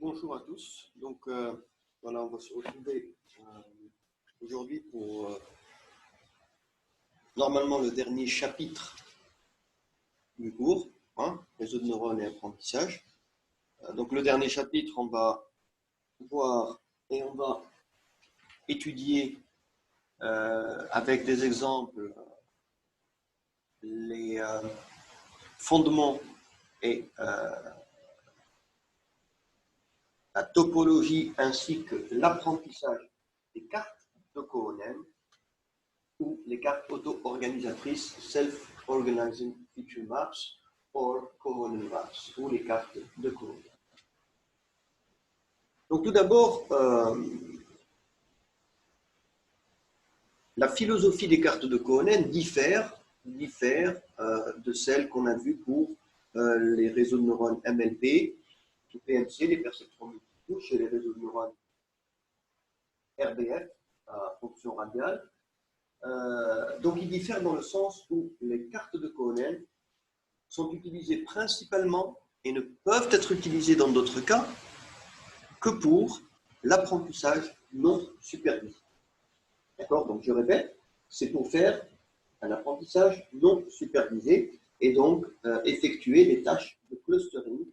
Bonjour à tous. Donc, voilà, on va se retrouver aujourd'hui pour normalement le dernier chapitre du cours, réseau de neurones et apprentissage. Donc, le dernier chapitre, on va voir et on va étudier avec des exemples les fondements et la topologie ainsi que l'apprentissage des cartes de Cohen ou les cartes auto-organisatrices Self-Organizing Feature Maps or Cohen Maps ou les cartes de Cohen. Donc tout d'abord, la philosophie des cartes de Cohen diffère de celle qu'on a vue pour les réseaux de neurones MLP, PMC, les perceptrons multitouches, et les réseaux de neurones RBF, à fonction radiale. Donc, ils diffèrent dans le sens où les cartes de Cohen sont utilisées principalement et ne peuvent être utilisées dans d'autres cas que pour l'apprentissage non supervisé. D'accord? Donc, je répète, c'est pour faire un apprentissage non supervisé et donc effectuer des tâches de clustering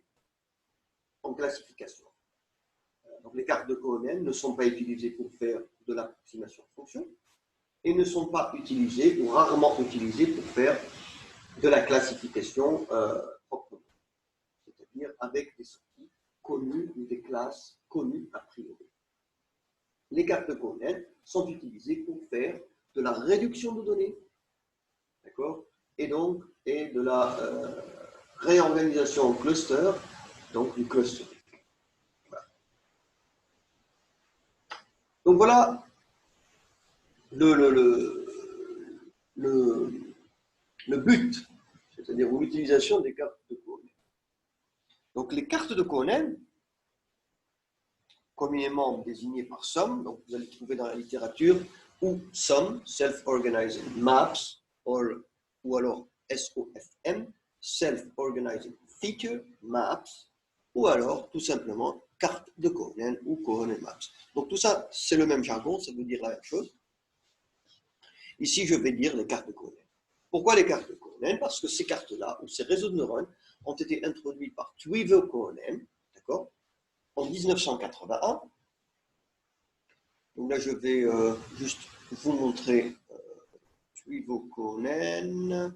en classification. Donc, les cartes de Cohen ne sont pas utilisées pour faire de l'approximation de fonctions et ne sont pas utilisées ou rarement utilisées pour faire de la classification proprement, c'est-à-dire avec des sorties connues ou des classes connues a priori. Les cartes de Cohen sont utilisées pour faire de la réduction de données, d'accord, et de la réorganisation en cluster, donc du clustering. Voilà. Donc voilà le but, c'est-à-dire l'utilisation des cartes de Cohen. Donc les cartes de Cohen, communément désignées par SOM, donc vous allez trouver dans la littérature, ou SOM, Self-Organizing Maps, ou alors SOFM, Self-Organizing Feature Maps, ou alors tout simplement carte de Cohen ou Cohen Maps. Donc tout ça, c'est le même jargon, ça veut dire la même chose. Ici, je vais dire les cartes de Cohen. Pourquoi les cartes de Cohen? Parce que ces cartes-là, ou ces réseaux de neurones, ont été introduits par Twivel Cohen, d'accord, en 1981. Donc là, je vais juste vous montrer Twivel Cohen.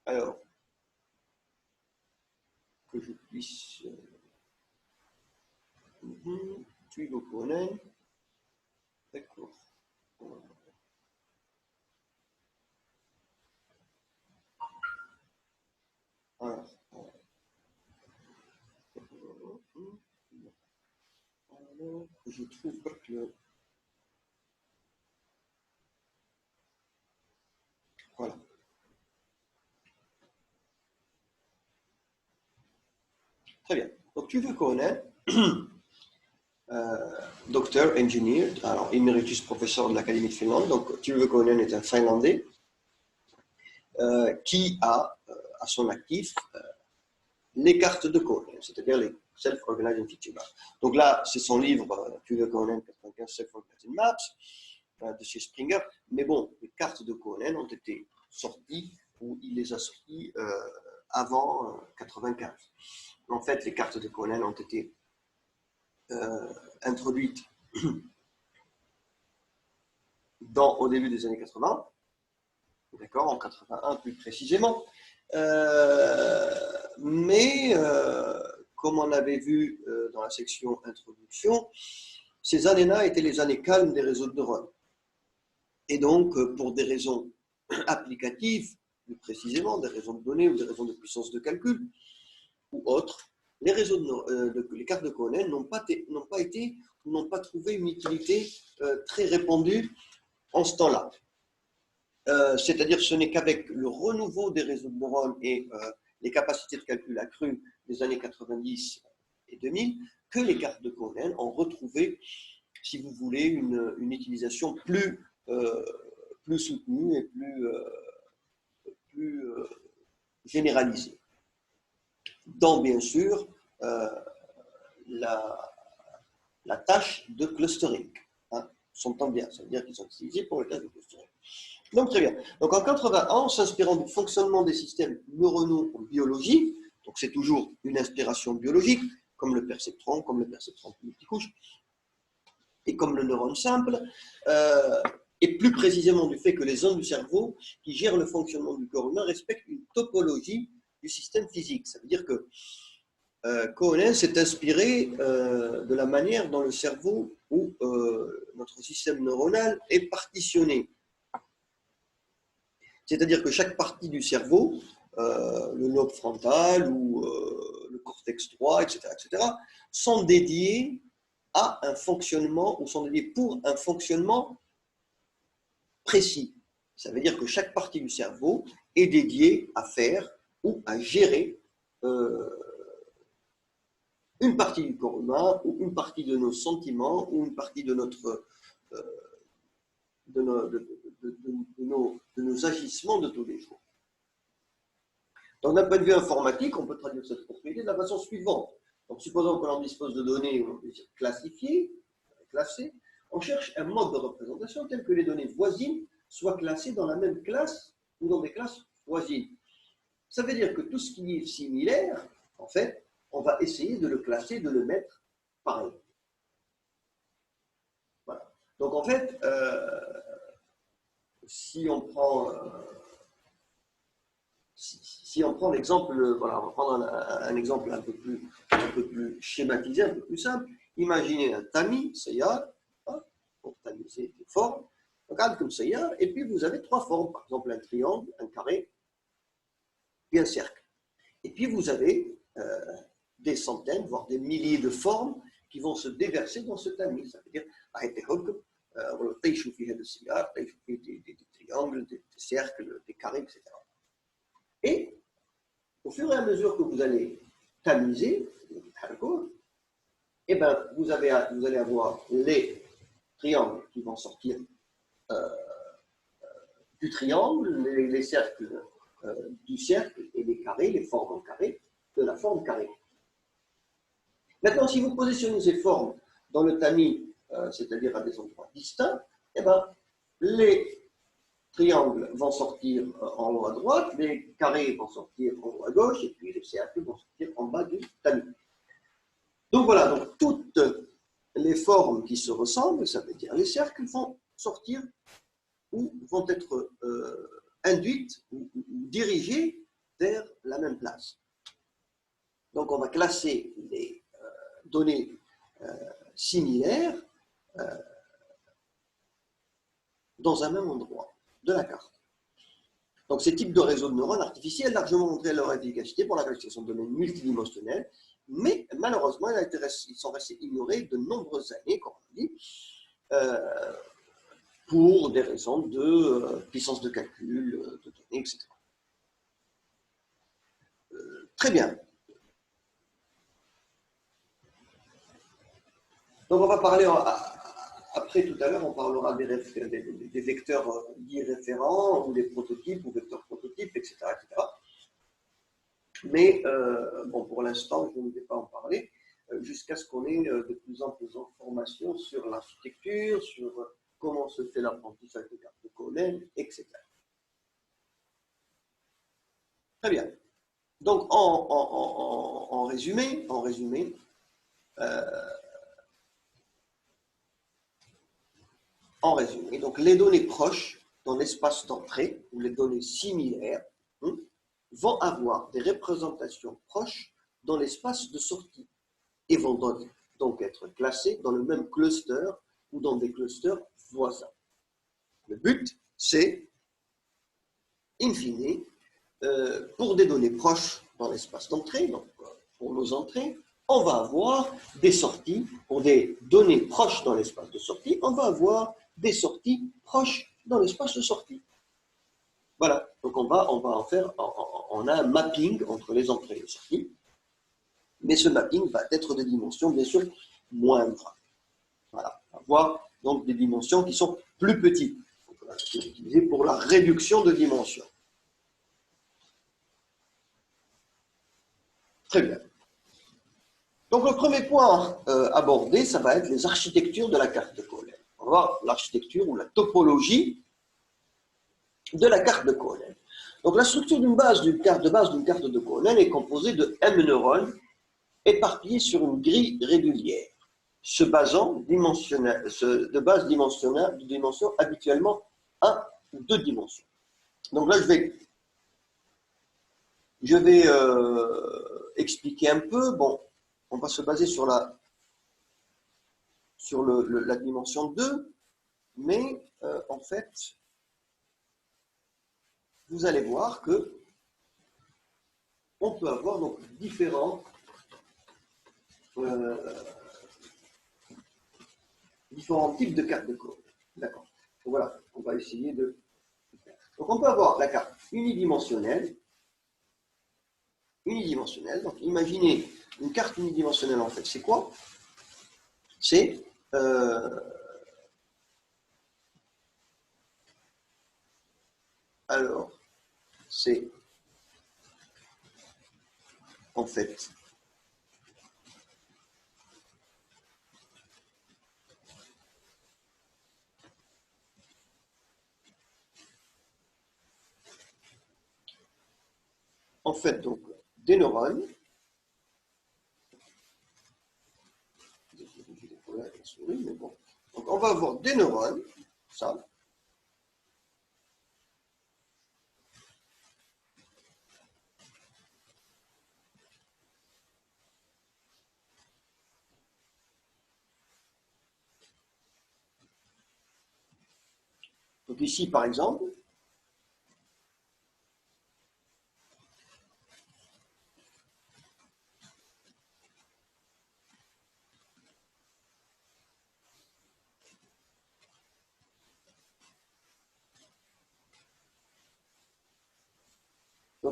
Alors, que je puisse... Twivel Cohen. D'accord. Alors, je trouve pas que le... Voilà. Très bien. Donc, Twivel Cohen, docteur, engineer, alors emeritus professeur de l'Académie de Finlande. Donc, Twivel Cohen est un Finlandais qui a à son actif les cartes de Cohen, c'est-à-dire les Self-Organizing Feature Maps. Donc là, c'est son livre, Twivel Cohen 95 Self-Organizing Maps, de chez Springer. Mais bon, les cartes de Cohen ont été sorties, ou il les a sorties avant 95. En fait, les cartes de Cohen ont été introduites au début des années 80, d'accord, en 81 plus précisément. Mais comme on avait vu dans la section introduction, ces années-là étaient les années calmes des réseaux de neurones. Et donc, pour des raisons applicatives, plus précisément, des raisons de données ou des raisons de puissance de calcul ou autres, les cartes de Cohen n'ont pas trouvé une utilité très répandue en ce temps-là. C'est-à-dire ce n'est qu'avec le renouveau des réseaux de neurones et les capacités de calcul accrues des années 90 et 2000 que les cartes de Cohen ont retrouvé, si vous voulez, une utilisation plus soutenue et plus généralisée. Dans, bien sûr, euh, la tâche de clustering. Hein, s'entend bien, ça veut dire qu'ils sont utilisés pour la tâche de clustering. Donc très bien. Donc en 81, en s'inspirant du fonctionnement des systèmes neuronaux en biologie, donc c'est toujours une inspiration biologique, comme le perceptron multicouche, et comme le neurone simple, et plus précisément du fait que les zones du cerveau qui gèrent le fonctionnement du corps humain respectent une topologie du système physique. Ça veut dire que Cohen s'est inspiré de la manière dont le cerveau ou notre système neuronal est partitionné. C'est-à-dire que chaque partie du cerveau, le lobe frontal ou le cortex droit, etc., sont dédiés à un fonctionnement ou sont dédiés pour un fonctionnement précis. Ça veut dire que chaque partie du cerveau est dédiée à faire ou à gérer une partie du corps humain ou une partie de nos sentiments ou une partie de notre de nos agissements de tous les jours. Donc, d'un point de vue informatique, on peut traduire cette propriété de la façon suivante. Donc, supposons que l'on dispose de données où on désire classifier, classer, on cherche un mode de représentation tel que les données voisines soient classées dans la même classe ou dans des classes voisines. Ça veut dire que tout ce qui est similaire, en fait, on va essayer de le classer, de le mettre pareil. Voilà. Donc, en fait, si on prend l'exemple, voilà, on va prendre un exemple un peu plus schématisé, un peu plus simple. Imaginez un tamis, Sayar, pour tamiser des formes. Regarde comme Sayar, et puis vous avez trois formes, par exemple un triangle, un carré, puis un cercle. Et puis vous avez des centaines, voire des milliers de formes qui vont se déverser dans ce tamis. Ça veut dire, des triangles, des cercles, des carrés, etc. Et au fur et à mesure que vous allez tamiser, eh ben, vous allez avoir les triangles qui vont sortir du triangle, les cercles du cercle et les carrés, les formes en carré, de la forme carrée. Maintenant, si vous positionnez ces formes dans le tamis, c'est-à-dire à des endroits distincts, eh ben, les triangles vont sortir en haut à droite, les carrés vont sortir en haut à gauche, et puis les cercles vont sortir en bas du tamis. Donc voilà, donc toutes les formes qui se ressemblent, ça veut dire les cercles, vont sortir ou vont être induites ou dirigées vers la même place. Donc on va classer les données similaires dans un même endroit de la carte. Donc ces types de réseaux de neurones artificiels largement montré leur efficacité pour la classification de données multidimensionnelles, mais malheureusement ils sont restés ignorés de nombreuses années, comme on dit, pour des raisons de puissance de calcul, de données, etc. Très bien. Donc on va parler, après tout à l'heure, on parlera des vecteurs dits référents, ou des prototypes, ou vecteurs prototypes, etc. Mais bon, pour l'instant, je ne vais pas en parler, jusqu'à ce qu'on ait de plus en plus d'informations sur l'architecture, sur comment se fait l'apprentissage des cartes de Cohen, etc. Très bien. Donc, en résumé, donc les données proches dans l'espace d'entrée, ou les données similaires, vont avoir des représentations proches dans l'espace de sortie et vont donc être classées dans le même cluster ou dans des clusters voisins. Le but, c'est, in fine, pour des données proches dans l'espace d'entrée, donc pour nos entrées, on va avoir des sorties. Pour des données proches dans l'espace de sortie, on va avoir des sorties proches dans l'espace de sortie. Voilà, donc on va en faire, on a un mapping entre les entrées et les sorties, mais ce mapping va être de dimensions bien sûr moindres. Voilà, on va avoir donc des dimensions qui sont plus petites. C'est utilisé pour la réduction de dimensions. Très bien. Donc, le premier point abordé, ça va être les architectures de la carte de Cohen. On va voir l'architecture ou la topologie de la carte de Cohen. Donc, la structure d'une carte de Cohen est composée de M neurones éparpillés sur une grille régulière, de dimension habituellement 1 ou 2 dimensions. Donc là, je vais expliquer un peu. Bon, on va se baser sur la dimension 2, mais en fait, vous allez voir que on peut avoir donc différents types de cartes de Cohen. D'accord. Donc voilà, on va essayer de faire. Donc on peut avoir la carte unidimensionnelle. Donc imaginez une carte unidimensionnelle en fait, c'est quoi? C'est c'est en fait donc des neurones. Mais bon. Donc on va avoir des neurones, ça. Donc ici, par exemple,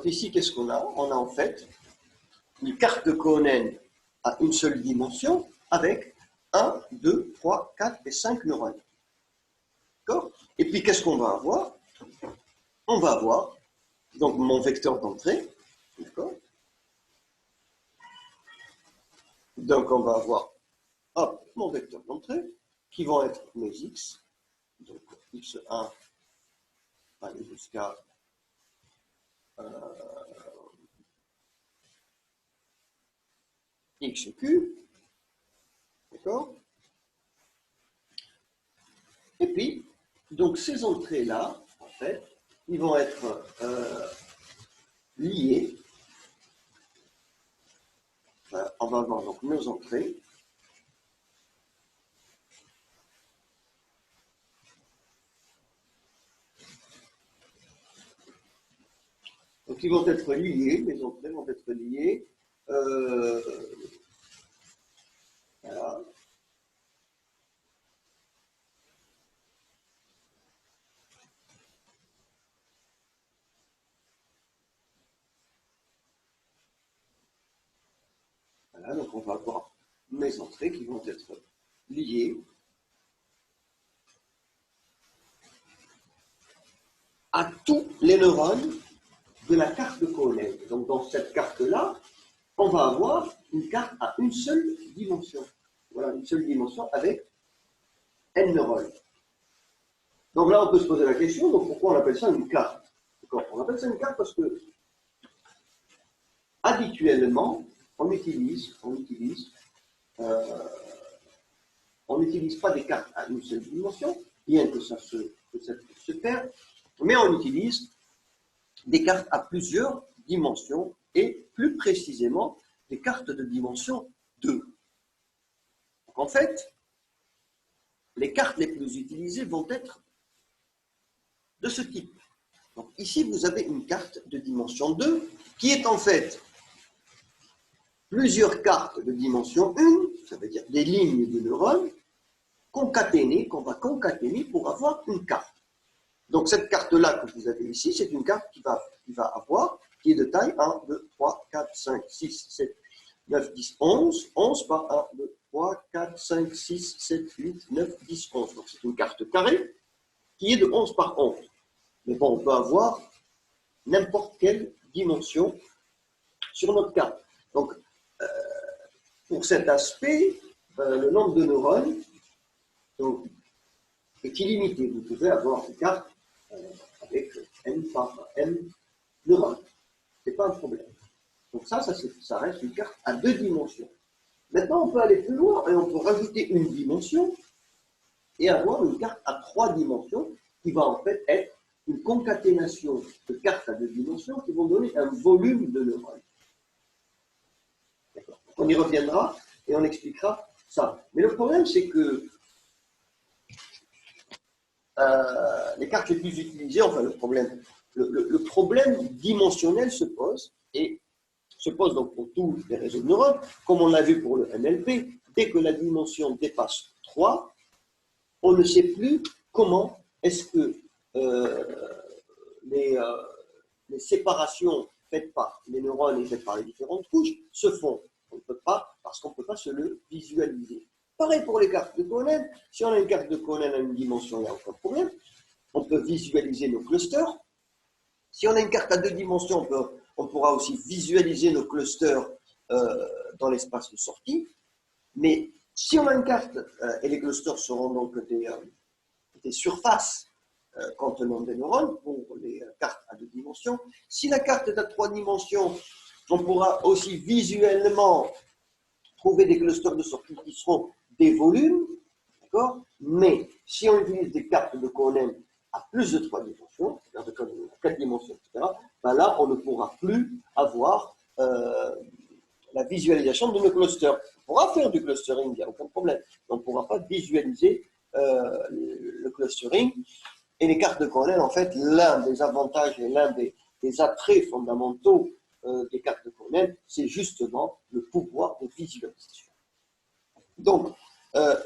qu'est-ce qu'on a? On a en fait une carte de Cohen à une seule dimension avec 1, 2, 3, 4 et 5 neurones. D'accord? Et puis, qu'est-ce qu'on va avoir? On va avoir donc mon vecteur d'entrée. D'accord? Donc, on va avoir mon vecteur d'entrée qui vont être mes x. Donc, x1 aller jusqu'à xq. D'accord? Et puis, donc ces entrées-là, en fait, ils vont être liées. Enfin, on va avoir donc nos entrées. Donc ils vont être liés, mes entrées vont être liées. Voilà. Voilà, donc on va avoir mes entrées qui vont être liées à tous les neurones de la carte de Cohen. Donc dans cette carte-là, on va avoir une carte à une seule dimension. Voilà, une seule dimension avec n neurones. Donc là, on peut se poser la question, donc pourquoi on appelle ça une carte? On appelle ça une carte parce que habituellement, on n'utilise pas des cartes à une seule dimension, bien que ça se perde, mais on utilise des cartes à plusieurs dimensions et plus précisément des cartes de dimension 2. Donc en fait, les cartes les plus utilisées vont être de ce type. Donc ici, vous avez une carte de dimension 2 qui est en fait plusieurs cartes de dimension 1, ça veut dire des lignes de neurones, concaténées, qu'on va concaténer pour avoir une carte. Donc cette carte-là que vous avez ici, c'est une carte qui est de taille 1, 2, 3, 4, 5, 6, 7, 9, 10, 11. 11 par 1, 2, 3, 4, 5, 6, 7, 8, 9, 10, 11. Donc c'est une carte carrée qui est de 11 par 11. Mais bon, on peut avoir n'importe quelle dimension sur notre carte. Donc, pour cet aspect, le nombre de neurones donc, est illimité. Vous pouvez avoir une carte avec n par n neurones. Ce n'est pas un problème. Donc ça reste une carte à 2 dimensions. Maintenant, on peut aller plus loin et on peut rajouter une dimension et avoir une carte à 3 dimensions qui va en fait être une concaténation de cartes à 2 dimensions qui vont donner un volume de neurones. On y reviendra et on expliquera ça. Mais le problème, c'est que les cartes les plus utilisées, enfin le problème dimensionnel se pose, et se pose donc pour tous les réseaux de neurones, comme on l'a vu pour le NLP, dès que la dimension dépasse 3, on ne sait plus comment est-ce que les séparations faites par les neurones et faites par les différentes couches se font. On ne peut pas, parce qu'on ne peut pas se le visualiser. Pareil pour les cartes de Cohen. Si on a une carte de Cohen à une dimension, il n'y a aucun problème. On peut visualiser nos clusters. Si on a une carte à 2 dimensions, on pourra aussi visualiser nos clusters dans l'espace de sortie. Mais si on a une carte, et les clusters seront donc des surfaces contenant des neurones pour les cartes à 2 dimensions. Si la carte est à 3 dimensions, on pourra aussi visuellement trouver des clusters de sortie qui seront des volumes, d'accord? Mais si on utilise des cartes de Cohen à plus de 3 dimensions, c'est-à-dire à 4 dimensions, etc., ben là, on ne pourra plus avoir la visualisation de nos clusters. On pourra faire du clustering, il n'y a aucun problème. Mais on ne pourra pas visualiser le clustering. Et les cartes de Cohen, en fait, l'un des avantages et l'un des attraits fondamentaux des cartes de Cohen, c'est justement le pouvoir de visualisation. Donc,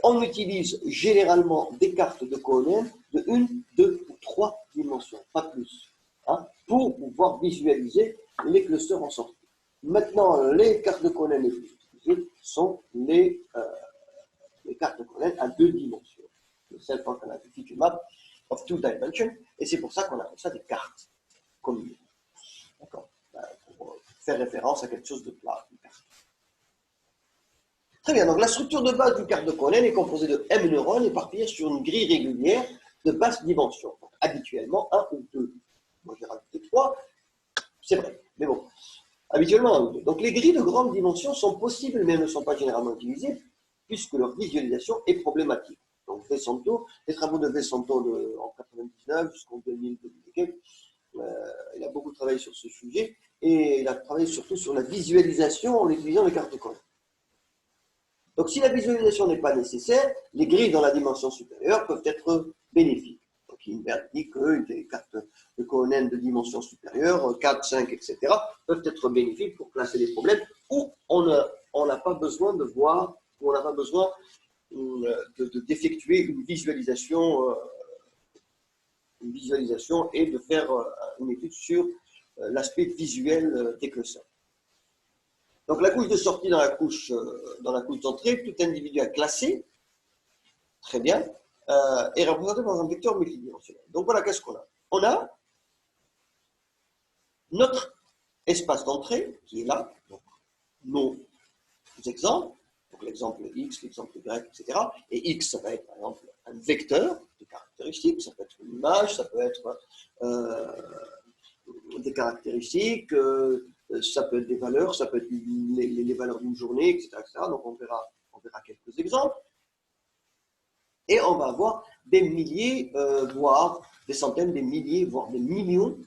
on utilise généralement des cartes de Cohen de 1, 2 ou 3 dimensions, pas plus, hein, pour pouvoir visualiser les clusters en sortie. Maintenant, les cartes de Cohen les plus utilisées sont les cartes de Cohen à 2 dimensions. Le self-organized feature map of 2 dimensions, et c'est pour ça qu'on appelle ça des cartes communes. D'accord, pour faire référence à quelque chose de plat, une carte. Très bien, donc la structure de base d'une carte de Cohen est composée de M neurones éparpillés sur une grille régulière de basse dimension. Donc, habituellement, 1 ou 2. Moi, j'ai rajouté 3, c'est vrai, mais bon, habituellement 1 ou 2. Donc, les grilles de grande dimension sont possibles, mais elles ne sont pas généralement utilisées, puisque leur visualisation est problématique. Donc, Vesanto, les travaux de Vesanto en 1999 jusqu'en 2000, il a beaucoup travaillé sur ce sujet, et il a travaillé surtout sur la visualisation en utilisant les cartes de Cohen. Donc, si la visualisation n'est pas nécessaire, les grilles dans la dimension supérieure peuvent être bénéfiques. Donc, il dit que les cartes de Cohen de dimension supérieure, 4, 5, etc., peuvent être bénéfiques pour classer les problèmes où on n'a pas besoin de voir, où on n'a pas besoin d'effectuer une visualisation et de faire une étude sur l'aspect visuel des clusters. Donc la couche de sortie dans la couche d'entrée, tout individu à classer, très bien, est représenté dans un vecteur multidimensionnel. Donc voilà, qu'est-ce qu'on a? On a notre espace d'entrée qui est là, donc nos exemples, donc l'exemple X, l'exemple Y, etc. Et X, ça va être par exemple un vecteur de caractéristiques, ça peut être une image, ça peut être des caractéristiques, ça peut être des valeurs, ça peut être les valeurs d'une journée, etc., etc. Donc on verra quelques exemples. Et on va avoir des milliers, voire des centaines, des milliers, voire des millions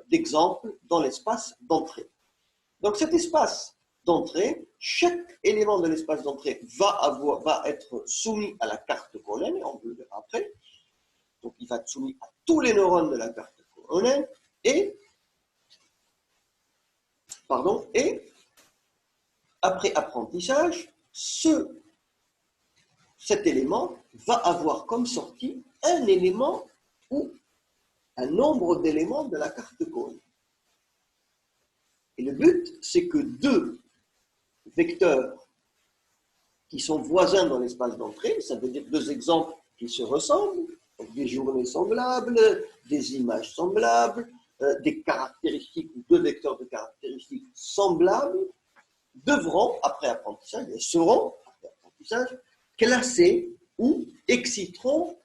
d'exemples dans l'espace d'entrée. Donc cet espace d'entrée, chaque élément de l'espace d'entrée va être soumis à la carte Cohen, on le verra après. Donc il va être soumis à tous les neurones de la carte Cohen, et après apprentissage, cet élément va avoir comme sortie un élément ou un nombre d'éléments de la carte Cohen. Et le but, c'est que 2 vecteurs qui sont voisins dans l'espace d'entrée, ça veut dire 2 exemples qui se ressemblent, donc des journées semblables, des images semblables, des caractéristiques ou 2 vecteurs de caractéristiques semblables, devront, après apprentissage, et seront, après apprentissage, classés ou exciteront,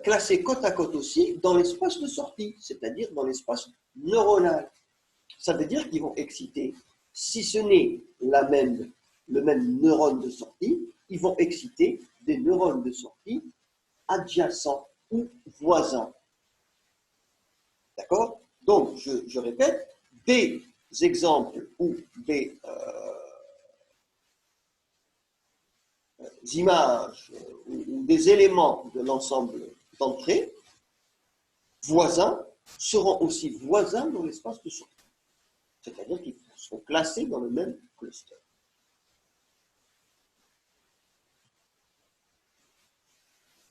classés côte à côte aussi dans l'espace de sortie, c'est-à-dire dans l'espace neuronal. Ça veut dire qu'ils vont exciter, si ce n'est le même neurone de sortie, ils vont exciter des neurones de sortie adjacents ou voisins. D'accord? Donc, je répète, des exemples ou des images ou des éléments de l'ensemble d'entrée voisins seront aussi voisins dans l'espace de sortie. C'est-à-dire qu'ils seront classés dans le même cluster.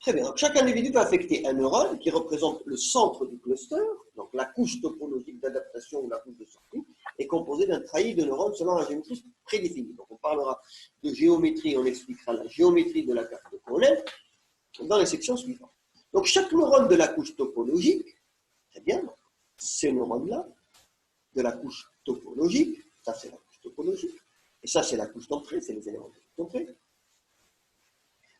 Très bien. Donc, chaque individu va affecter un neurone qui représente le centre du cluster, donc la couche topologique d'adaptation ou la couche de sortie, est composée d'un treillis de neurones selon la géométrie prédéfinie. Donc, on parlera de géométrie, on expliquera la géométrie de la carte de Cohen dans les sections suivantes. Donc, chaque neurone de la couche topologique, très bien, ces neurones-là, de la couche topologique, ça c'est la couche topologique, et ça c'est la couche d'entrée, c'est les éléments d'entrée.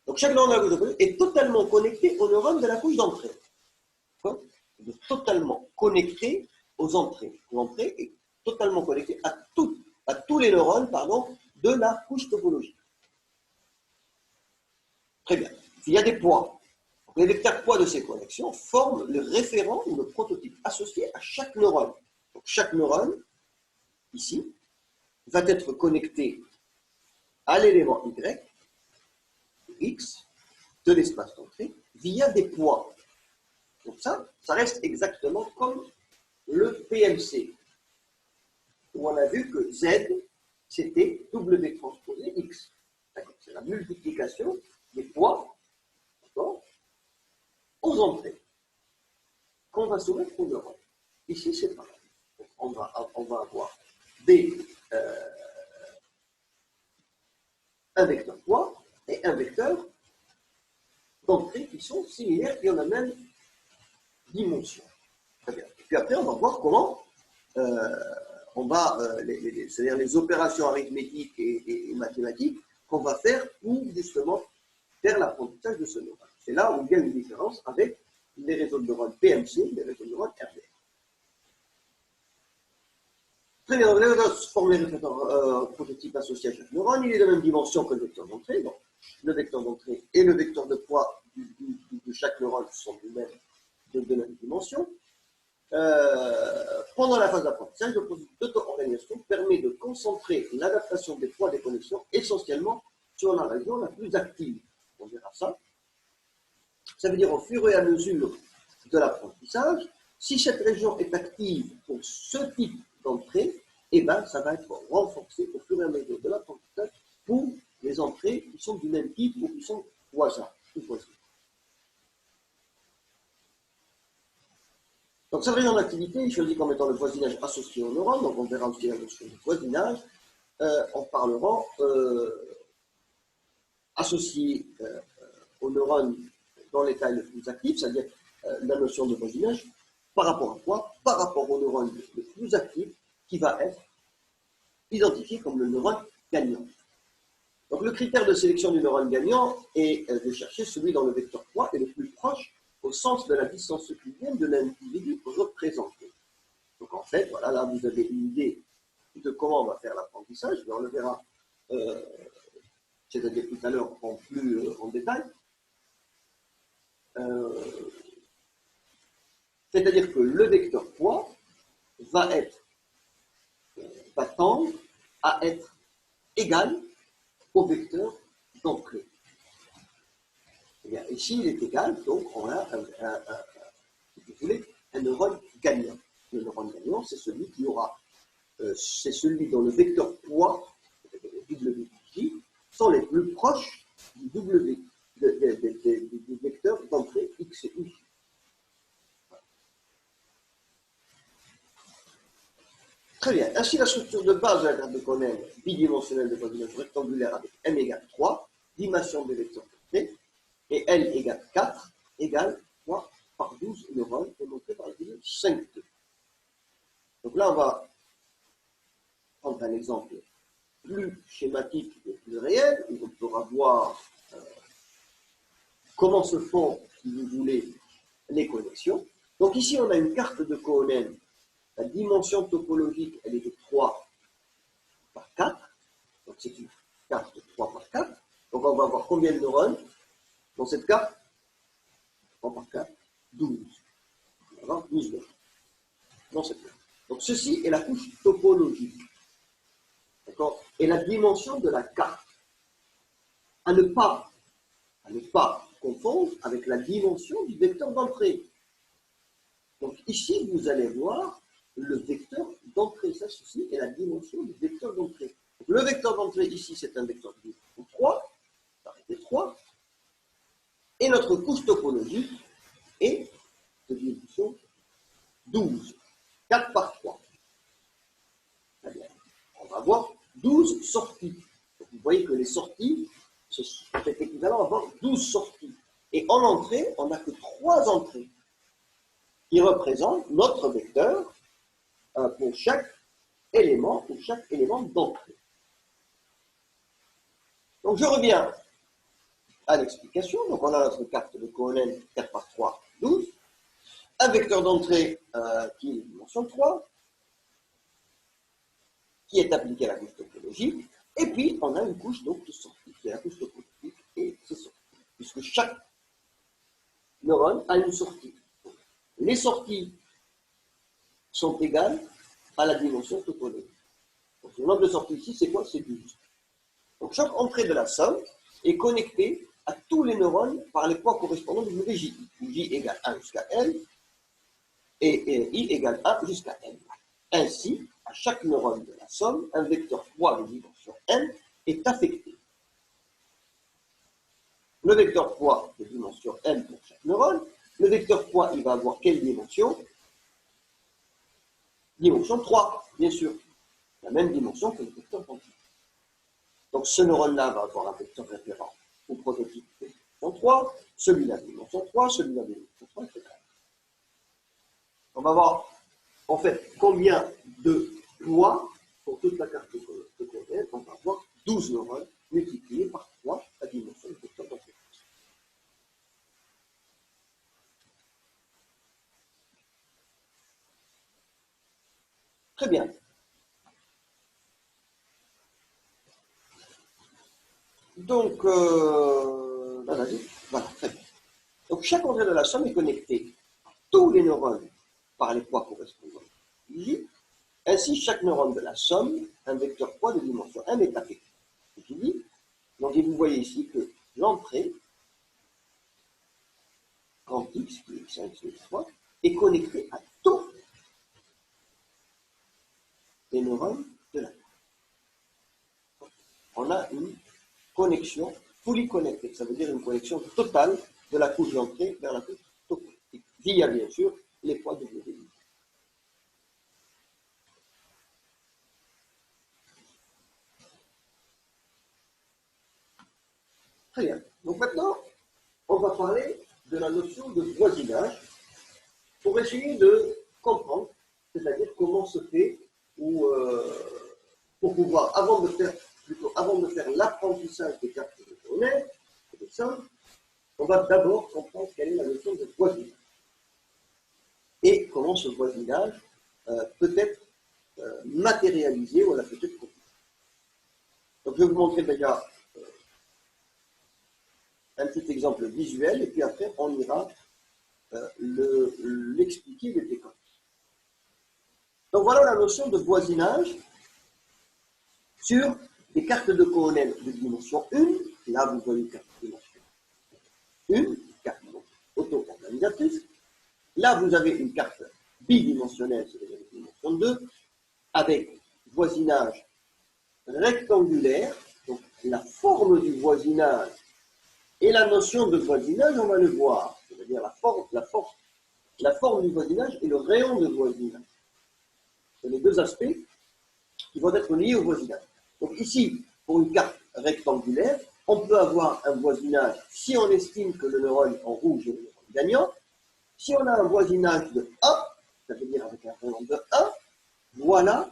Donc chaque neurone de la couche d'entrée est totalement connecté aux neurones de la couche d'entrée. Totalement connecté aux entrées. L'entrée est totalement connectée à tous les neurones de la couche topologique. Très bien. Il y a des poids. Donc, les vecteurs poids de ces connexions forment le référent ou le prototype associé à chaque neurone. Donc chaque neurone, ici, va être connecté à l'élément Y, X, de l'espace d'entrée, via des poids. Donc ça reste exactement comme le PMC, où on a vu que Z, c'était W transposé X. C'est la multiplication des poids aux entrées qu'on va soumettre aux neurones. Ici, c'est pareil. On va avoir un vecteur poids et un vecteur d'entrée qui sont similaires, qui ont la même dimension. Très bien. Et puis après, on va voir comment c'est-à-dire les opérations arithmétiques et mathématiques qu'on va faire pour justement faire l'apprentissage de ce neurone. C'est là où il y a une différence avec les réseaux de neurones PMC et les réseaux de neurones RDR. Très bien, donc là, on va former le prototype associé à chaque neurone. Il est de la même dimension que le vecteur d'entrée. Donc, le vecteur d'entrée et le vecteur de poids de chaque neurone sont de même dimension. Pendant la phase d'apprentissage, le processus d'auto-organisation permet de concentrer l'adaptation des poids des connexions essentiellement sur la région la plus active. On verra ça. Ça veut dire au fur et à mesure de l'apprentissage, si cette région est active pour ce type d'entrée, eh ben, ça va être renforcé au fur et à mesure de l'apprentissage pour les entrées qui sont du même type ou qui sont voisins. Donc, cette région d'activité est choisie comme étant le voisinage associé au neurone. Donc, on verra aussi la notion de voisinage. On parlera associé au neurone dans l'état le plus actif, c'est-à-dire la notion de voisinage, par rapport à quoi? Par rapport au neurone le plus actif, qui va être identifié comme le neurone gagnant. Donc, le critère de sélection du neurone gagnant est de chercher celui dont le vecteur poids est le plus proche au sens de la distance euclidienne de l'individu représenté. Donc en fait, voilà, là vous avez une idée de comment on va faire l'apprentissage, on le verra, c'est-à-dire tout à l'heure en détail. C'est-à-dire que le vecteur poids va tendre à être égal au vecteur d'entrée. Eh bien, ici, il est égal, donc on a si vous voulez, un neurone gagnant. Le neurone gagnant, c'est celui qui aura, c'est celui dont le vecteur poids, le WJ, sont les plus proches du W, du vecteur d'entrée X et Y. Très bien. Ainsi, la structure de base de la carte de Cohen bidimensionnelle de voisinage rectangulaire avec M égale 3, dimension des vecteurs d'entrée, et L égale 4, égale 3 par 12 neurones, démontré par la formule 5,2. Donc là, on va prendre un exemple plus schématique et plus réel, où on pourra voir comment se font, si vous voulez, les connexions. Donc ici, on a une carte de Cohen. La dimension topologique, elle est de 3 par 4. Donc c'est une carte de 3 par 4. Donc on va avoir combien de neurones dans cette carte? 3 par 4, 12. On va avoir 12 neurones dans cette carte. Donc ceci est la couche topologique. D'accord? Et la dimension de la carte. À ne pas confondre avec la dimension du vecteur d'entrée. Donc ici, vous allez voir le vecteur d'entrée. Ça, ceci est la dimension du vecteur d'entrée. Le vecteur d'entrée ici, c'est un vecteur de dimension 3, ça fait 3, et notre couche topologique est de dimension 12, 4 par 3. Très bien. On va avoir 12 sorties. Donc, vous voyez que les sorties, c'est équivalent à avoir 12 sorties. Et en entrée, on n'a que 3 entrées qui représentent notre vecteur pour chaque élément d'entrée. Donc je reviens à l'explication. Donc on a notre carte de Cohen 4 par 3, 12. Un vecteur d'entrée qui est de dimension 3, qui est appliqué à la couche topologique. Et puis on a une couche donc, de sortie, qui est la couche topologique et ses sorties. Puisque chaque neurone a une sortie. Les sorties sont égales à la dimension topologique. Donc le nombre de sorties ici, c'est quoi? C'est 12. Donc chaque entrée de la somme est connectée à tous les neurones par les poids correspondants de WJ. J égale 1 jusqu'à N et I égale 1 jusqu'à N. Ainsi, à chaque neurone de la somme, un vecteur poids de dimension N est affecté. Le vecteur poids de dimension M pour chaque neurone, le vecteur poids, il va avoir quelle dimension? Dimension 3, bien sûr. La même dimension que le vecteur d'entrée. Donc ce neurone-là va avoir un vecteur référent au prototype de dimension 3, celui-là de dimension 3, celui-là de dimension 3, etc. On va voir en fait combien de poids pour toute la carte de Cohen. On va avoir 12 neurones multipliés par 3 la dimension du vecteur d'entrée. Très bien. Donc, voilà, très bien. Donc, chaque entrée de la somme est connectée à tous les neurones par les poids correspondants. Ainsi, chaque neurone de la somme, un vecteur poids de dimension M est affecté. Donc, vous voyez ici que l'entrée, grand X, qui est X1, X2, X3, est connectée à tous les neurones de la somme. On a une connexion fully connected, ça veut dire une connexion totale de la couche d'entrée vers la couche topologique, via bien sûr les poids de WI. Très bien. Donc maintenant, on va parler de la notion de voisinage pour essayer de comprendre, c'est-à-dire comment se fait, ou pour pouvoir, avant de faire l'apprentissage des cartes de Cohen, des sommes, on va d'abord comprendre quelle est la notion de voisinage. Et comment ce voisinage peut être matérialisé ou peut être compris. Donc je vais vous montrer déjà un petit exemple visuel et puis après on ira l'expliquer les décors. Donc voilà la notion de voisinage sur des cartes de Cohen de dimension 1. Là vous voyez une carte de dimension 1, carte auto-organisatrice. Là vous avez une carte bidimensionnelle, c'est-à-dire de dimension 2, avec voisinage rectangulaire. Donc la forme du voisinage et la notion de voisinage, on va le voir. C'est-à-dire la forme du voisinage et le rayon de voisinage. C'est les deux aspects qui vont être liés au voisinage. Donc ici, pour une carte rectangulaire, on peut avoir un voisinage si on estime que le neurone en rouge est le neurone gagnant. Si on a un voisinage de 1, ça veut dire avec un rayon de 1, voilà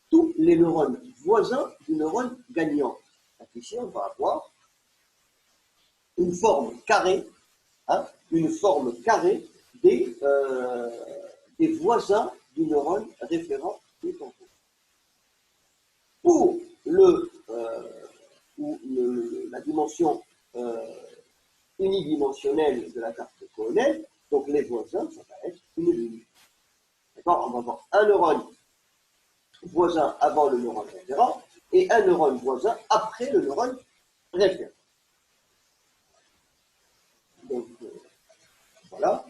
tous les neurones voisin du neurone gagnant. Donc ici, on va avoir une forme carrée, hein, une forme carrée des voisins du neurone référent qui est en cours. Pour la dimension unidimensionnelle de la carte coronelle, donc les voisins, ça va être une ligne. D'accord? On va avoir un neurone voisin avant le neurone référent et un neurone voisin après le neurone référent. Donc, voilà.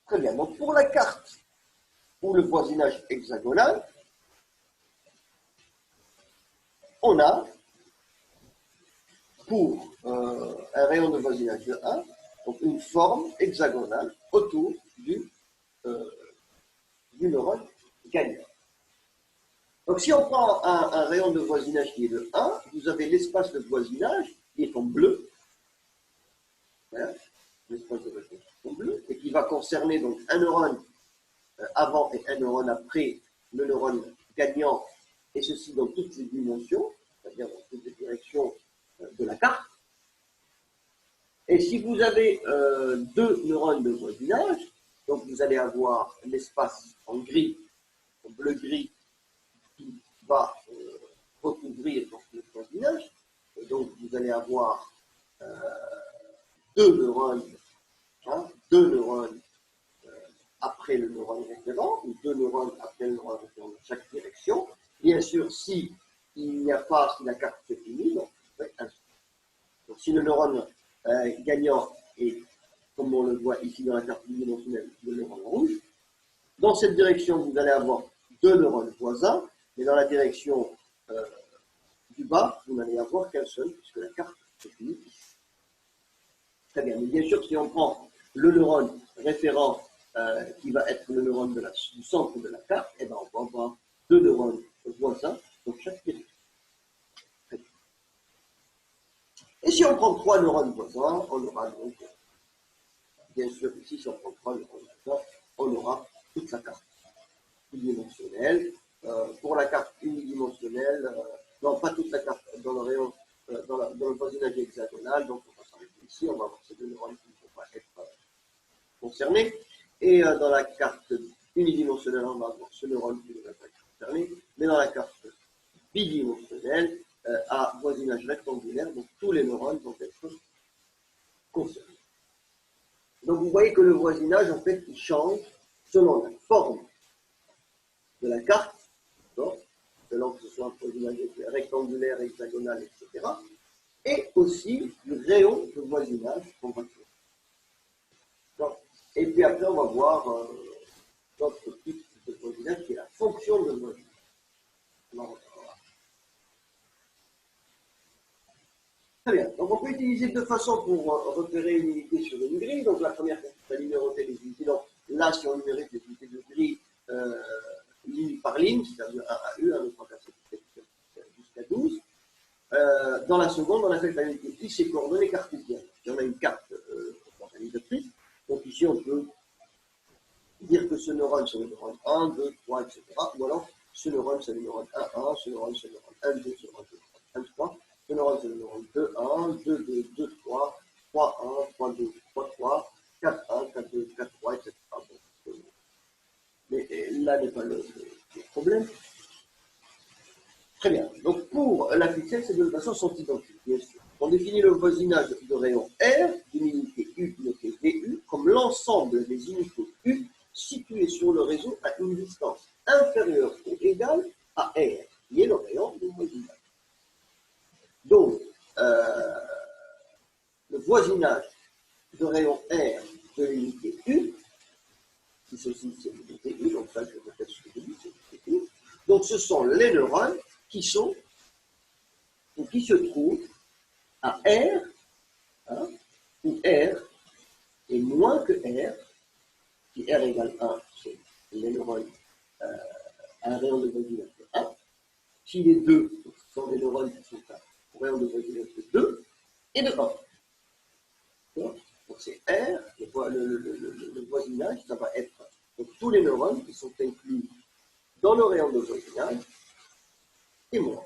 Très bien. Donc, pour la carte ou le voisinage hexagonal, on a pour un rayon de voisinage de 1, donc une forme hexagonale autour du neurone gagnant. Donc si on prend un rayon de voisinage qui est de 1, vous avez l'espace de voisinage qui est en bleu, voilà, l'espace de voisinage en bleu, et qui va concerner donc un neurone avant et un neurone après le neurone gagnant, et ceci dans toutes les dimensions, c'est-à-dire dans toutes les directions de la carte. Et si vous avez deux neurones de voisinage, donc vous allez avoir l'espace en gris, en bleu-gris, qui va recouvrir donc, le voisinage. Et donc vous allez avoir deux neurones après le neurone référent, ou deux neurones après le neurone référent dans chaque direction. Bien sûr, si la carte est finie, donc si le neurone gagnant est, comme on le voit ici dans la carte bidimensionnelle, le neurone rouge, dans cette direction, vous allez avoir deux neurones voisins, mais dans la direction du bas, vous n'allez avoir qu'un seul, puisque la carte est finie ici. Très bien, mais bien sûr, si on prend le neurone référent qui va être le neurone du centre de la carte, eh ben, on va avoir deux neurones voisins dans chaque direction. Et si on prend trois neurones voisins, on aura donc, bien sûr, ici, si on prend trois neurones voisins, on aura toute la carte unidimensionnelle. Pour la carte unidimensionnelle, non, pas toute la carte, dans le rayon, dans le voisinage hexagonal, donc on va s'arrêter ici, on va avoir ces deux neurones qui ne vont pas être concernés. Et dans la carte unidimensionnelle, on va avoir ce neurone qui ne va pas être concerné, mais dans la carte bidimensionnelle, à voisinage rectangulaire, donc tous les neurones vont être concernés. Donc vous voyez que le voisinage, en fait, il change selon la forme de la carte, selon que ce soit un voisinage rectangulaire, hexagonal, etc. Et aussi le rayon de voisinage qu'on va faire. Et puis après, on va voir d'autres types de voisinage qui est la fonction de voisinage. Très bien. Donc on peut utiliser deux façons pour repérer une unité sur une grille. Donc la première, c'est de numéroter les unités. Donc là, si on numérique les unités de grille ligne par ligne, c'est-à-dire 1 à U, 1, 2, 3, 4, 5, 6, 7, jusqu'à 12. Dans la seconde, on affecte la unité X et coordonnées cartésiennes. Si on a une carte organisatrice, donc ici on peut dire que ce neurone c'est le neurone 1, 2, 3, etc. Ou alors ce neurone c'est le neurone 1, 1, ce neurone c'est le neurone 1, 2, ce neurone 2, 1, 3. Ce neurone c'est le neurone 2, 1, 2, 2, 2, 3, 3, 1, 3, 2, 3, 3, 4, 1, 4, 2, 4, 3, etc. Mais là n'est pas le problème. Très bien. Donc pour la ficelle, ces deux façons sont identiques, bien sûr. On définit le voisinage de rayon R d'une unité U notée VU comme l'ensemble des unités U situées sur le réseau à une distance inférieure ou égale à R, qui est le rayon du voisinage. Donc, le voisinage de rayon R de l'unité U, qui ceci c'est l'unité U, donc ça je répète ce que je dis, c'est l'unité U. Donc ce sont les neurones qui sont ou qui se trouvent à R, hein, où R est moins que R, si R égale 1, c'est les neurones à un rayon de voisinage de 1. Si les deux sont des neurones qui sont à un rayon de voisinage de 2 et de 1. c'est R, le voisinage, ça va être donc, tous les neurones qui sont inclus dans le rayon de voisinage et moins.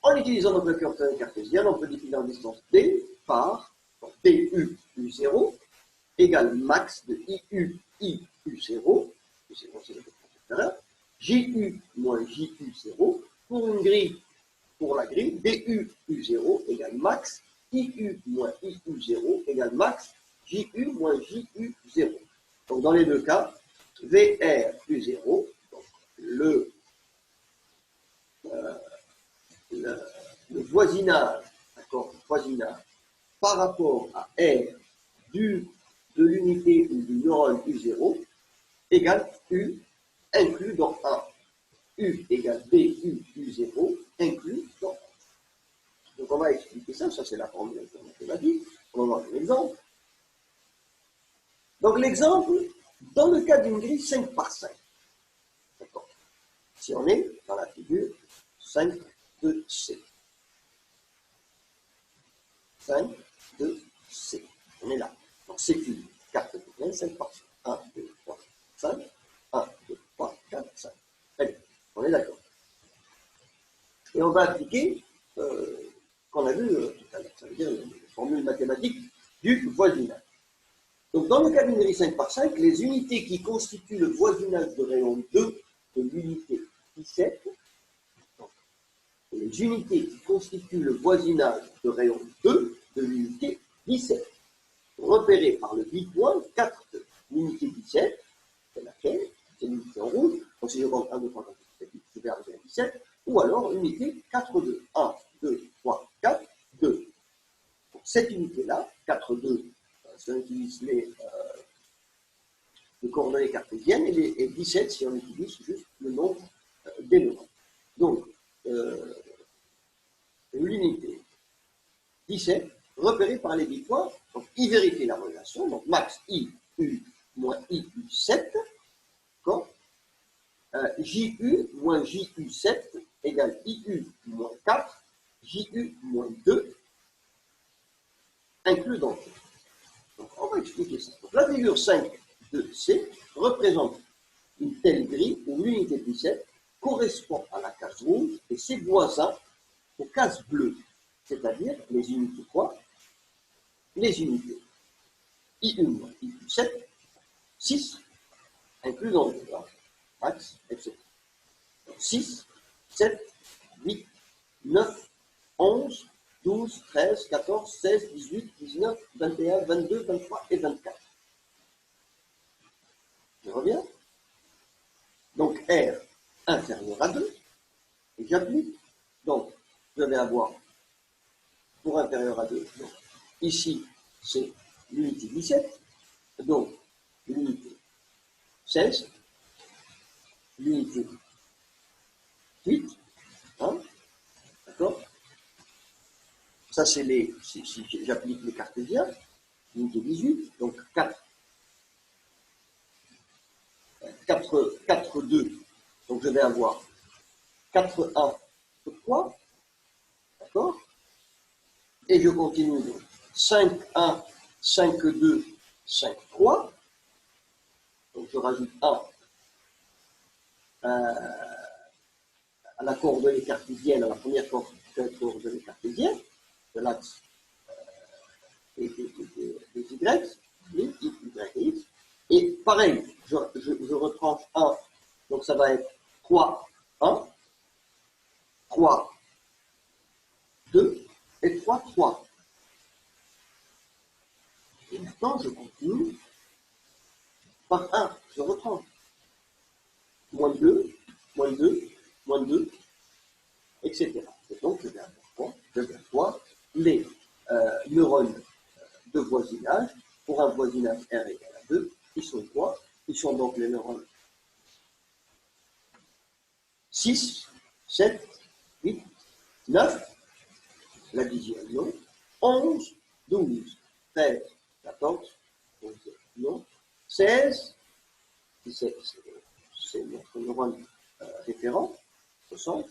En utilisant notre équation cartésienne, on peut définir la distance D par DU U0 égale max de IU IU0, U0 c'est le tout à l'heure, JU moins JU0 pour une grille, pour la grille DU U0 égale max IU moins IU0 égale max JU moins JU0. Donc dans les deux cas, VR U0, donc le voisinage, d'accord, voisinage par rapport à R de l'unité ou du neurone U0 égale U inclus dans 1. U égale BU U0 inclus dans 1. Donc on va expliquer ça, ça c'est la formule mathématique. On va voir un exemple. Donc l'exemple, dans le cas d'une grille 5 par 5, d'accord, si on est dans la figure 5 de C. 5 de C. On est là. Donc c'est une carte de coordonnées 5 par 5. 1, 2, 3, 5. 1, 2, 3, 4, 5. Allez, on est d'accord. Et on va appliquer qu'on a vu tout à l'heure, ça veut dire les formules mathématiques du voisinage. Donc dans le cas d'une grille 5 par 5, les unités qui constituent le voisinage de rayon 2 de l'unité 17, les unités qui constituent le voisinage de rayon 2 de l'unité 17, repérées par le bit-point 4 de l'unité 17, c'est laquelle? C'est l'unité en rouge, donc si je compte 1, 2, 3, 4, 5, 6, 7, 8, je vais arriver à 17, ou alors l'unité 4, 2, 1, 2, 3, 4, 2. Donc cette unité-là, 4, 2, si on utilise les coordonnées cartésiennes, et 17 si on utilise juste le nombre des neurones. Donc, l'unité 17, repérée par les bit-points, donc I vérifie la relation, donc max IU moins IU7, JU moins JU7 égale IU moins 4, JU moins 2, inclus dans tout. Donc on va expliquer ça. Donc, la figure 5 de C représente une telle grille où l'unité 17 correspond à la case rouge et ses voisins aux cases bleues, c'est-à-dire les unités quoi? Les unités IU moins IU7, 6, inclus dans le max, etc. Donc, 6, 7, 8, 9, 11, 12, 13, 14, 16, 18, 19, 21, 22, 23 et 24. Je reviens. Donc R inférieur à 2, et j'applique. Donc, je vais avoir pour inférieur à 2, donc, ici, c'est l'unité 17, donc l'unité 16, l'unité 8, hein, d'accord? Ça, c'est les, si j'applique les cartésiens, l'unité 18, donc 4, 4, 2, donc je vais avoir 4, 1 sur 3, d'accord? Et je continue, donc 5, 1, 5, 2, 5, 3, donc je rajoute 1 à la coordonnée cartésienne, à la première coordonnée cartésienne, de l'axe des Y, Y et X. Et pareil, je retranche 1, donc ça va être 3, 1, 3, 2 et 3, 3. Et maintenant, je continue par 1, je retranche. Moins 2, moins 2, moins 2, etc. Et donc, je vais avoir quoi? Je vais avoir les neurones de voisinage, pour un voisinage R égale à 2, ils sont quoi? Ils sont donc les neurones 6, 7, 8, 9, la dixième non, 11, 12, 13, 14, 15, non, 16, 17, c'est notre neurone référent, 60,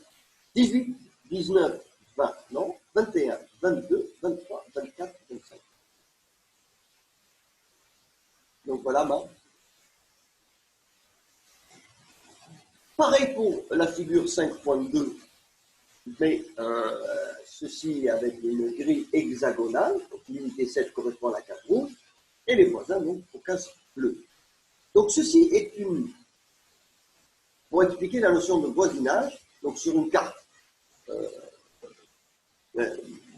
18, 19, 20, non, 21, 22, 23, 24, 25. Donc voilà ma. Pareil pour la figure 5.2, mais ceci avec une grille hexagonale, donc l'unité 7 correspond à la case rouge, et les voisins donc aux cases bleues. Donc ceci est une, pour expliquer la notion de voisinage, donc sur une carte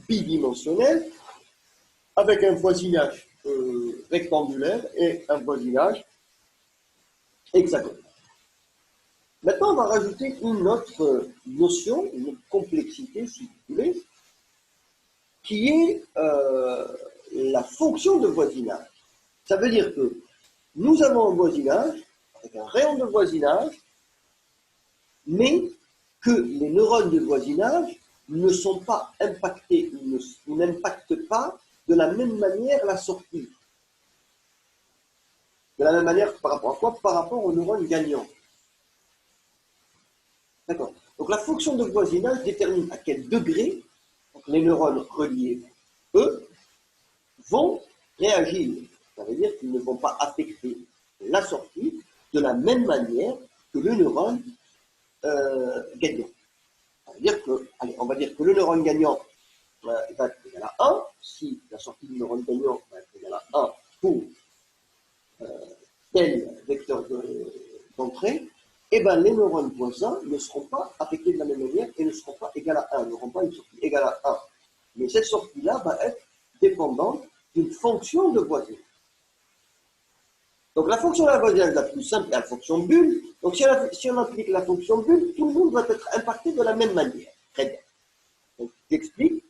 bidimensionnelle, avec un voisinage rectangulaire et un voisinage hexagonal. Maintenant, on va rajouter une autre notion, une autre complexité, si vous voulez, qui est la fonction de voisinage. Ça veut dire que nous avons un voisinage, avec un rayon de voisinage, mais que les neurones de voisinage ne sont pas impactés, ou n'impactent pas de la même manière la sortie. De la même manière, par rapport à quoi? Par rapport aux neurones gagnants. D'accord. Donc la fonction de voisinage détermine à quel degré donc, les neurones reliés, eux, vont réagir. Ça veut dire qu'ils ne vont pas affecter la sortie de la même manière que le neurone gagnant. Ça veut dire que, allez, on va dire que le neurone gagnant va être égal à 1, si la sortie du neurone gagnant va être égale à 1 pour tel vecteur d'entrée, eh ben, les neurones voisins ne seront pas affectés de la même manière et ne seront pas égales à 1, n'auront pas une sortie égale à 1. Mais cette sortie-là va être dépendante d'une fonction de voisinage. Donc la fonction de la voisinage la plus simple est la fonction bulle. Donc si on applique la fonction bulle, tout le monde va être impacté de la même manière. Très bien. Donc j'explique.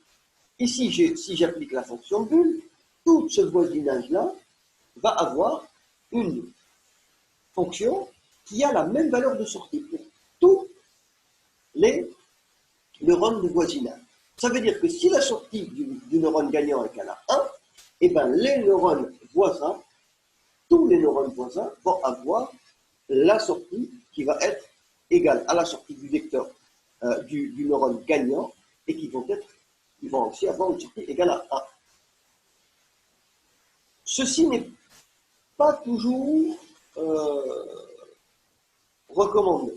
Ici, si j'applique la fonction bulle, tout ce voisinage-là va avoir une fonction qui a la même valeur de sortie pour tous les neurones de voisinage. Ça veut dire que si la sortie du neurone gagnant est égale à 1, eh ben les neurones voisins, tous les neurones voisins vont avoir la sortie qui va être égale à la sortie du vecteur du neurone gagnant et ils vont aussi avoir une sortie égale à 1. Ceci n'est pas toujours recommandé.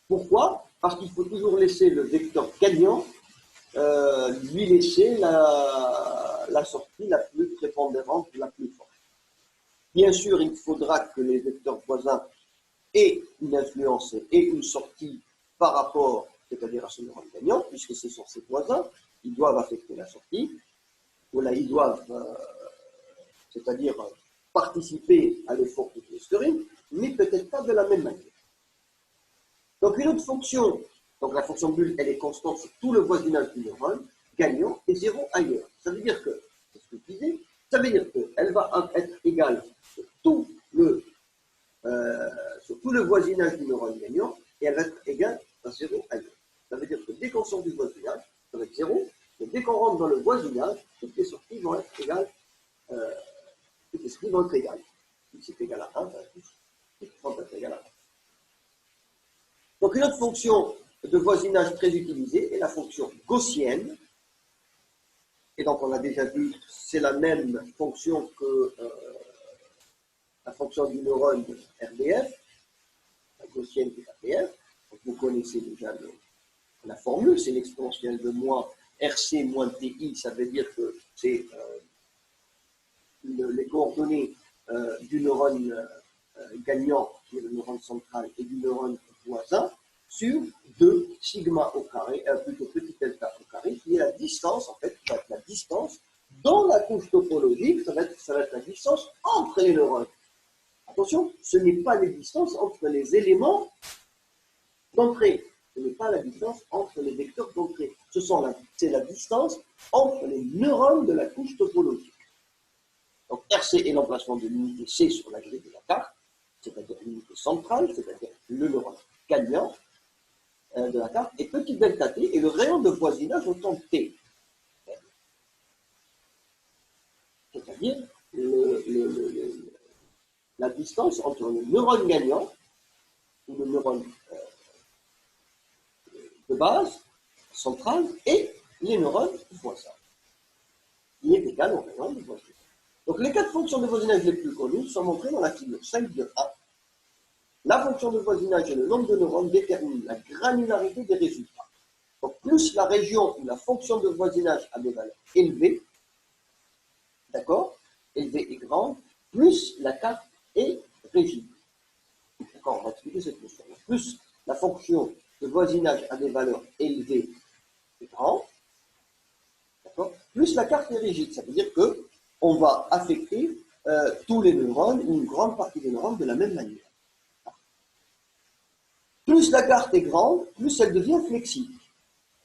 Pourquoi? Parce qu'il faut toujours laisser le vecteur gagnant, lui laisser la sortie la plus prépondérante, la plus forte. Bien sûr, il faudra que les vecteurs voisins aient une influence et une sortie par rapport, c'est-à-dire à ce neurone gagnant, puisque ce sont ses voisins, ils doivent affecter la sortie, ou là, ils doivent, c'est-à-dire participer à l'effort de clustering, mais peut-être pas de la même manière. Donc une autre fonction, donc la fonction bulle, elle est constante sur tout le voisinage du neurone gagnant et 0 ailleurs. Ça veut dire que, c'est ce que je disais, ça veut dire qu'elle va être égale sur tout le voisinage du neurone gagnant et elle va être égale à 0 ailleurs. Ça veut dire que dès qu'on sort du voisinage, ça va être 0, mais dès qu'on rentre dans le voisinage, toutes les sorties vont être égales. Toutes les sorties vont être égales. Si c'est égal à 1, ça va être égal à 1. Donc une autre fonction de voisinage très utilisée est la fonction gaussienne. Et donc on a déjà vu, c'est la même fonction que la fonction du neurone RDF, la gaussienne qui est RDF. Donc vous connaissez déjà la formule, c'est l'exponentielle de moins RC moins TI, ça veut dire que c'est les coordonnées du neurone gagnant, qui est le neurone central, et du neurone voisin, sur 2 sigma au carré, plutôt petit delta au carré, qui est la distance, en fait, qui va être la distance dans la couche topologique, ça va être la distance entre les neurones. Attention, ce n'est pas les distances entre les éléments d'entrée, ce n'est pas la distance entre les vecteurs d'entrée, c'est la distance entre les neurones de la couche topologique. Donc RC est l'emplacement de l'unité C sur la grille de la carte, c'est-à-dire l'unité centrale, c'est-à-dire le neurone gagnant de la carte, et petit delta t est le rayon de voisinage au temps t. C'est-à-dire la distance entre le neurone gagnant ou le neurone de base, centrale, et les neurones voisins, qui est égal au rayon du voisinage. Donc les quatre fonctions de voisinage les plus connues sont montrées dans la figure 5 de A. La fonction de voisinage et le nombre de neurones déterminent la granularité des résultats. Donc plus la région où la fonction de voisinage a des valeurs élevées, d'accord, élevée et grande, plus la carte est rigide. D'accord, on va expliquer cette notion. Plus la fonction de voisinage a des valeurs élevées et grandes, d'accord, plus la carte est rigide. Ça veut dire que on va affecter tous les neurones ou une grande partie des neurones de la même manière. Plus la carte est grande, plus elle devient flexible.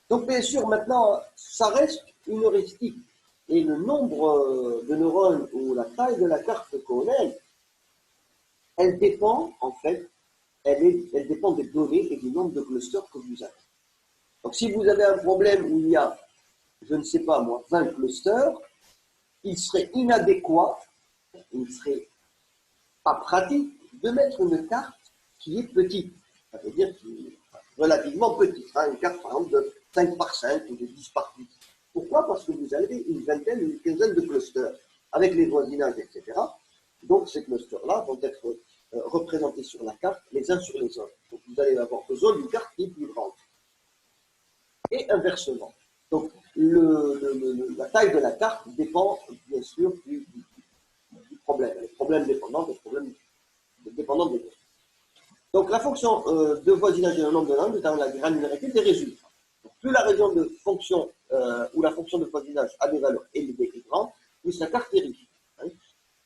Donc bien sûr, maintenant, ça reste une heuristique. Et le nombre de neurones ou la taille de la carte cornéenne, elle dépend, en fait, elle dépend des données et du nombre de clusters que vous avez. Donc si vous avez un problème où il y a, je ne sais pas moi, 20 clusters, il serait inadéquat, il ne serait pas pratique de mettre une carte qui est petite. Ça veut dire qui est relativement petite. Une carte, par exemple, de 5 par 5 ou de 10 par 10. Pourquoi? Parce que vous avez une vingtaine, une quinzaine de clusters, avec les voisinages, etc. Donc ces clusters-là vont être représentés sur la carte les uns sur les autres. Donc vous allez avoir besoin d'une carte qui est plus grande. Et inversement. Donc la taille de la carte dépend bien sûr du problème. Les problèmes dépendants des problèmes dépendants des autres. Donc la fonction de voisinage et le nombre de nombres détermine la granularité des résultats. Donc, plus la région de fonction où la fonction de voisinage a des valeurs élevées et grandes, plus la carte est riche. Hein.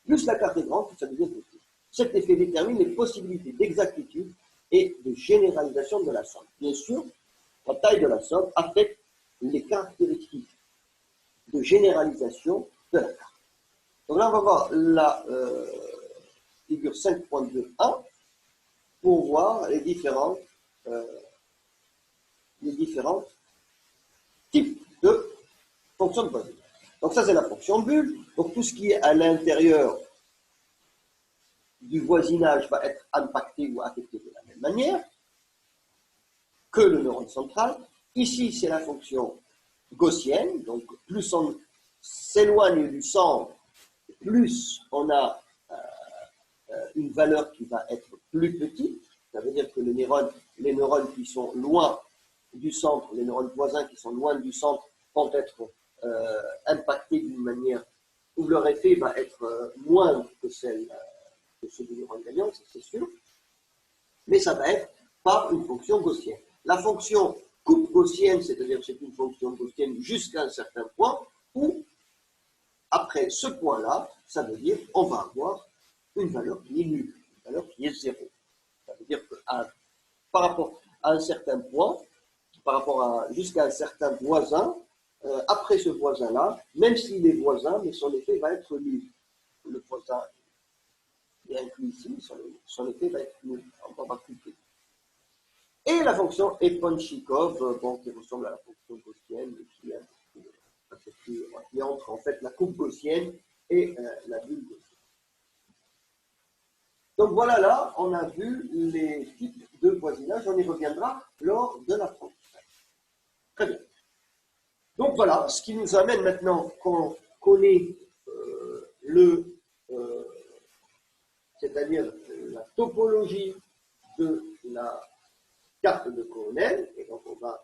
Plus la carte est grande, plus ça devient petit. Cet effet détermine les possibilités d'exactitude et de généralisation de la somme. Bien sûr, la taille de la somme affecte les caractéristiques de généralisation de la carte. Donc là, on va voir la figure 5.2.1 pour voir les différents types de fonctions de voisinage. Donc ça, c'est la fonction bulle. Donc tout ce qui est à l'intérieur du voisinage va être impacté ou affecté de la même manière que le neurone central. Ici, c'est la fonction gaussienne. Donc plus on s'éloigne du centre, plus on a une valeur qui va être plus petite. Ça veut dire que les neurones qui sont loin du centre, les neurones voisins qui sont loin du centre vont être impactés d'une manière où leur effet va être moindre que ceux du neurone gagnant, c'est sûr. Mais ça va être par une fonction gaussienne. La fonction coupe gaussienne, c'est-à-dire c'est une fonction gaussienne jusqu'à un certain point, où après ce point-là, ça veut dire qu'on va avoir une valeur qui est nulle, une valeur qui est zéro. Ça veut dire que par rapport à un certain point, par rapport à jusqu'à un certain voisin, après ce voisin-là, même s'il est voisin, mais son effet va être nul. Le voisin est inclus ici, son effet va être nul. On va couper. Et la fonction Eponchikov, qui ressemble à la fonction gaussienne, qui entre en fait la coupe gaussienne et la bulle gaussienne. Donc voilà, là, on a vu les types de voisinage. On y reviendra lors de l'apprentissage. Très bien. Donc voilà, ce qui nous amène maintenant, qu'on connaît c'est-à-dire la topologie de la carte de Cohen, et donc on va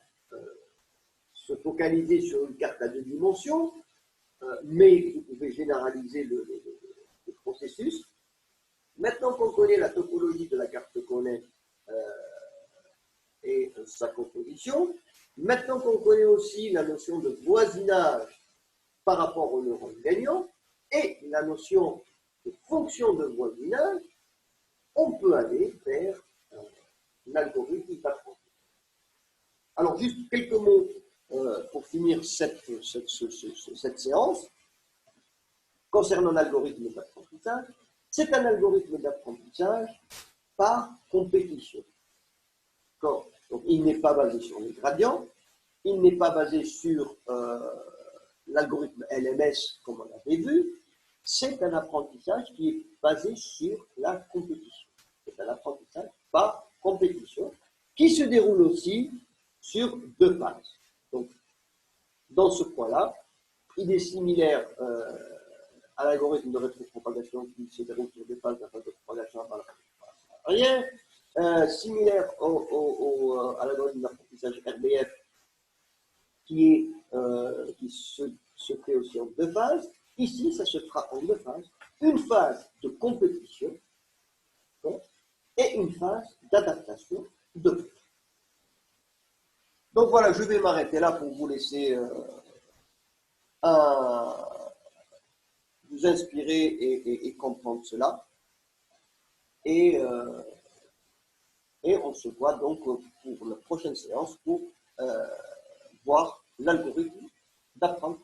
se focaliser sur une carte à deux dimensions, mais vous pouvez généraliser le processus. Maintenant qu'on connaît la topologie de la carte de Cohen et sa composition, maintenant qu'on connaît aussi la notion de voisinage par rapport au neurone gagnant et la notion de fonction de voisinage, on peut aller vers l'algorithme d'apprentissage. Alors, juste quelques mots pour finir cette séance. Concernant l'algorithme d'apprentissage, c'est un algorithme d'apprentissage par compétition. Donc, il n'est pas basé sur les gradients, il n'est pas basé sur l'algorithme LMS comme on avait vu, c'est un apprentissage qui est basé sur la compétition. C'est un apprentissage par compétition qui se déroule aussi sur 2 phases. Donc, dans ce point-là, il est similaire à l'algorithme de rétropropagation qui se déroule sur 2 phases, la phase de propagation avant la phase de propagation arrière, similaire à l'algorithme d'apprentissage RBF qui se fait aussi en 2 phases. Ici, ça se fera en 2 phases. Une phase de compétition et une phase d'adaptation de l'autre. Donc voilà, je vais m'arrêter là pour vous laisser vous inspirer et comprendre cela. Et on se voit donc pour la prochaine séance pour voir l'algorithme d'apprendre